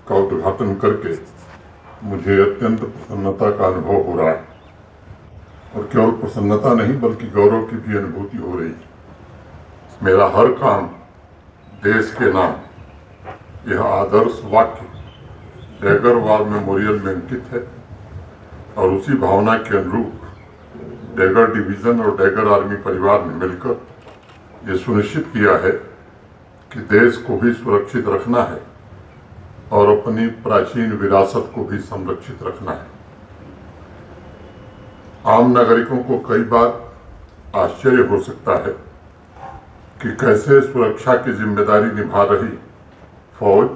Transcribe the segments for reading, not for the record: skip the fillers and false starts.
का उद्घाटन करके मुझे अत्यंत प्रसन्नता का अनुभव हो रहा है और केवल प्रसन्नता नहीं बल्कि गौरव की भी अनुभूति हो रही है। मेरा हर काम देश के नाम, यह आदर्श वाक्य डैगर वार मेमोरियल में अंकित है और उसी भावना के अनुरूप डैगर डिवीजन और डैगर आर्मी परिवार ने मिलकर ये सुनिश्चित किया है कि देश को भी सुरक्षित रखना है और अपनी प्राचीन विरासत को भी संरक्षित रखना है। आम नागरिकों को कई बार आश्चर्य हो सकता है कि कैसे सुरक्षा की जिम्मेदारी निभा रही फौज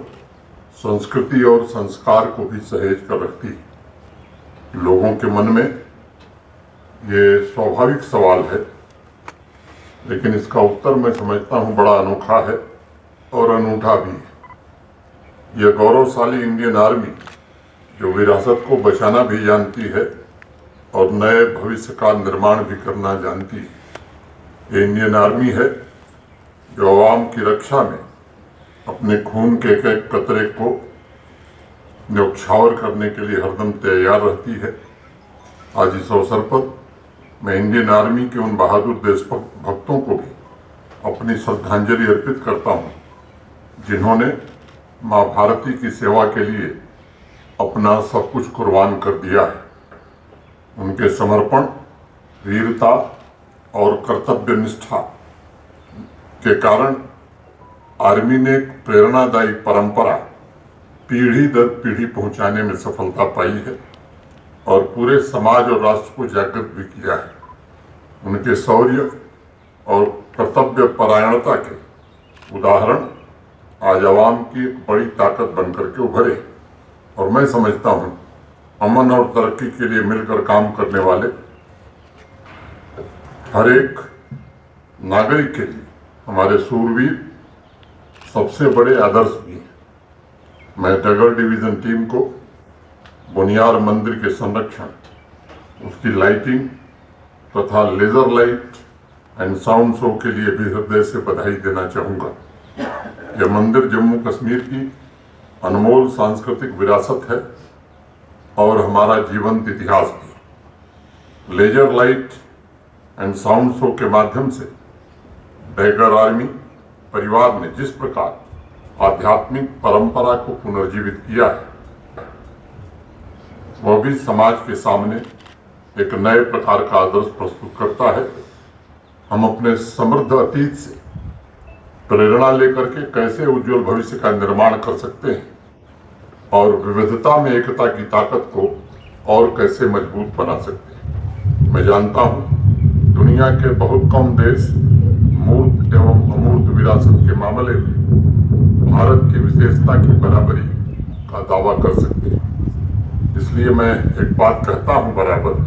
संस्कृति और संस्कार को भी सहेज कर रखती है। लोगों के मन में ये स्वाभाविक सवाल है, लेकिन इसका उत्तर मैं समझता हूँ बड़ा अनोखा है और अनूठा भी है। यह गौरवशाली इंडियन आर्मी जो विरासत को बचाना भी जानती है और नए भविष्य का निर्माण भी करना जानती है, ये इंडियन आर्मी है जो आवाम की रक्षा में अपने खून के एक एक कतरे को न्यौछावर करने के लिए हरदम तैयार रहती है। आज इस अवसर पर मैं इंडियन आर्मी के उन बहादुर देशभक्तों को भी अपनी श्रद्धांजलि अर्पित करता हूँ जिन्होंने माँ भारती की सेवा के लिए अपना सब कुछ कुर्बान कर दिया है। उनके समर्पण, वीरता और कर्तव्य निष्ठा के कारण आर्मी ने एक प्रेरणादायी परंपरा पीढ़ी दर पीढ़ी पहुंचाने में सफलता पाई है और पूरे समाज और राष्ट्र को जागृत भी किया है। उनके शौर्य और कर्तव्य परायणता के उदाहरण आज आवाम की एक बड़ी ताकत बनकर के उभरे और मैं समझता हूँ अमन और तरक्की के लिए मिलकर काम करने वाले हर एक नागरिक के लिए हमारे सूरवीर सबसे बड़े आदर्श भी हैं। मैं डैगर डिवीजन टीम को बुनियार मंदिर के संरक्षण, उसकी लाइटिंग तथा laser light and sound show के लिए भी हृदय से बधाई देना चाहूँगा। यह मंदिर जम्मू कश्मीर की अनमोल सांस्कृतिक विरासत है और हमारा जीवंत इतिहास भी। Laser light and sound show के माध्यम से डैगर आर्मी परिवार ने जिस प्रकार आध्यात्मिक परंपरा को पुनर्जीवित किया है, वह भी समाज के सामने एक नए प्रकार का आदर्श प्रस्तुत करता है। हम अपने समृद्ध अतीत से प्रेरणा लेकर के कैसे उज्जवल भविष्य का निर्माण कर सकते हैं और विविधता में एकता की ताकत को और कैसे मजबूत बना सकते हैं। मैं जानता हूँ दुनिया के बहुत कम देश मूर्त एवं अमूर्त विरासत के मामले में भारत की विशेषता की बराबरी का दावा कर सकते हैं। इसलिए मैं एक बात कहता हूँ बराबर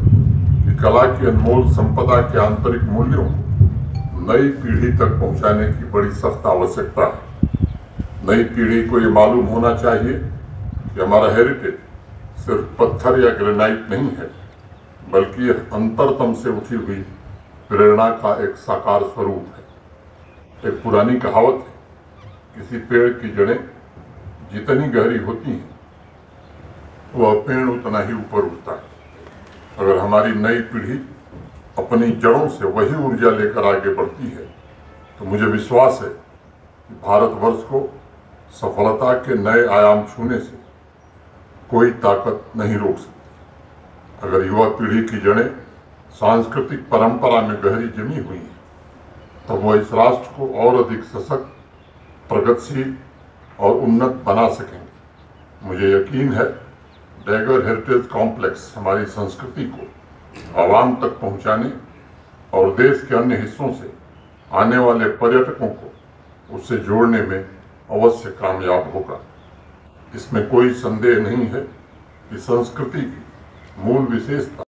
कि कला की अनमोल संपदा के आंतरिक मूल्यों को नई पीढ़ी तक पहुँचाने की बड़ी सख्त आवश्यकता है। नई पीढ़ी को ये मालूम होना चाहिए कि हमारा हेरिटेज सिर्फ पत्थर या ग्रेनाइट नहीं है, बल्कि यह अंतरतम से उठी हुई प्रेरणा का एक साकार स्वरूप है। एक पुरानी कहावत है, किसी पेड़ की जड़ें जितनी गहरी होती हैं वह पेड़ उतना ही ऊपर उठता है। अगर हमारी नई पीढ़ी अपनी जड़ों से वही ऊर्जा लेकर आगे बढ़ती है तो मुझे विश्वास है कि भारतवर्ष को सफलता के नए आयाम छूने से कोई ताकत नहीं रोक सकती। अगर युवा पीढ़ी की जड़ें सांस्कृतिक परंपरा में गहरी जमी हुई हैं तो वह इस राष्ट्र को और अधिक सशक्त, प्रगतिशील और उन्नत बना सकेंगे। मुझे यकीन है डैगर हेरिटेज कॉम्प्लेक्स हमारी संस्कृति को आवाम तक पहुंचाने और देश के अन्य हिस्सों से आने वाले पर्यटकों को उससे जोड़ने में अवश्य कामयाब होगा। इसमें कोई संदेह नहीं है कि संस्कृति की मूल विशेषता